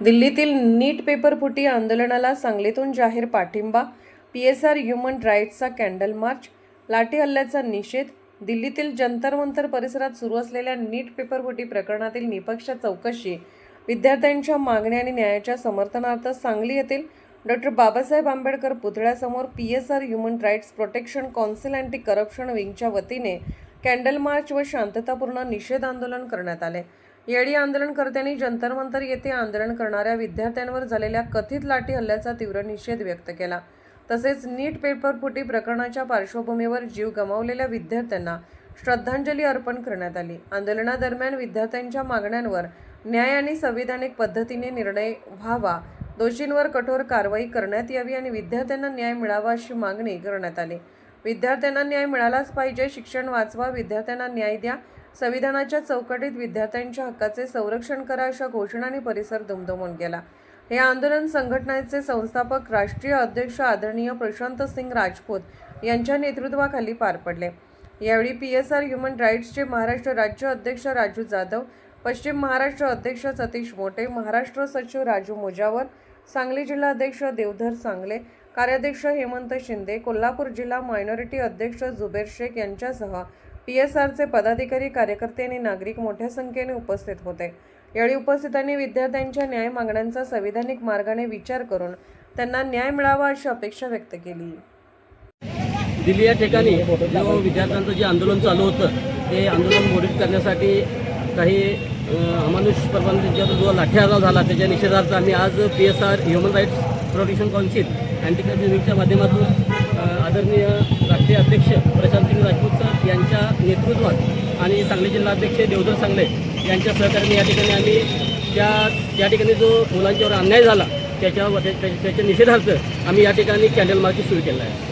दिल्लीतील नीट पेपरफुटी आंदोलनाला सांगलीतून जाहीर पाठिंबा, PSR ह्युमन राईट्सचा कॅन्डल मार्च, लाठी हल्ल्याचा निषेध. दिल्लीतील जंतर मंतर परिसरात सुरू असलेल्या नीट पेपरफुटी प्रकरणातील निपक्ष चौकशी, विद्यार्थ्यांच्या मागण्या आणि न्यायाच्या समर्थनार्थ सांगली येथील डॉ. बाबासाहेब आंबेडकर पुतळ्यासमोर PSR human rights protection council anti corruption विंगच्या वतीने कॅन्डल मार्च व शांततापूर्ण निषेध आंदोलन करण्यात आले. यावेळी आंदोलनकर्त्यांनी जंतर मंतर येथे आंदोलन करणाऱ्या विद्यार्थ्यांवर झालेल्या कथित लाठी हल्ल्याचा तीव्र निषेध व्यक्त केला. तसेच नीट पेपरफुटी प्रकरणाच्या पार्श्वभूमीवर जीव गमावलेल्या विद्यार्थ्यांना श्रद्धांजली अर्पण करण्यात आली. आंदोलनादरम्यान विद्यार्थ्यांच्या मागण्यांवर न्याय आणि संविधानिक पद्धतीने निर्णय व्हावा, दोषींवर कठोर कारवाई करण्यात यावी आणि विद्यार्थ्यांना न्याय मिळावा अशी मागणी करण्यात आली. विद्यार्थ्यांना न्याय मिळालाच पाहिजे, शिक्षण वाचवा, विद्यार्थ्यांना न्याय द्या, संविधानाच्या चौकटीत विद्यार्थ्यांच्या हक्काचे संरक्षण करा अशा घोषणांनी परिसर दुमदुमून गेला. हे आंदोलन संघटनेचे संस्थापक राष्ट्रीय अध्यक्ष आदरणीय प्रशांत सिंग राजपूत यांच्या नेतृत्वाखाली पार पडले. यावेळी PSR ह्युमन राईट्सचे महाराष्ट्र राज्य अध्यक्ष राजू जाधव, पश्चिम महाराष्ट्र अध्यक्ष सतीश मोटे, महाराष्ट्र सचिव राजू मुजावर, सांगली जिल्हा अध्यक्ष देवधर सांगले, कार्याध्यक्ष हेमंत शिंदे, कोल्हापूर जिल्हा मायनॉरिटी अध्यक्ष जुबेर शेख यांच्यासह PSRचे पदाधिकारी, कार्यकर्ते आणि नागरिक मोठ्या संख्येने उपस्थित होते. यावेळी उपस्थितांनी विद्यार्थ्यांच्या न्याय मागण्यांचा संविधानिक मार्गाने विचार करून त्यांना न्याय मिळावा अशी अपेक्षा व्यक्त केली. दिल्ली या ठिकाणी जो विद्यार्थ्यांचं जे आंदोलन चालू होतं ते आंदोलन मोडीत करण्यासाठी काही अमानुष परवानगीचा जो लाठीहल्ला झाला त्याच्या निषेधार्थ आम्ही आज PSR human rights protection council anti corruption विंगच्या माध्यमातून आदरणीय राष्ट्रीय अध्यक्ष प्रशांत सिंग राजपूत सर यांच्या नेतृत्वात आणि सांगली जिल्हा अध्यक्ष देवधर सांगले यांच्या सहकार्याने या ठिकाणी आम्ही त्या ठिकाणी जो मुलांच्यावर अन्याय झाला त्याच्या निषेधार्थ आम्ही या ठिकाणी कॅन्डल मार्च सुरू केला आहे.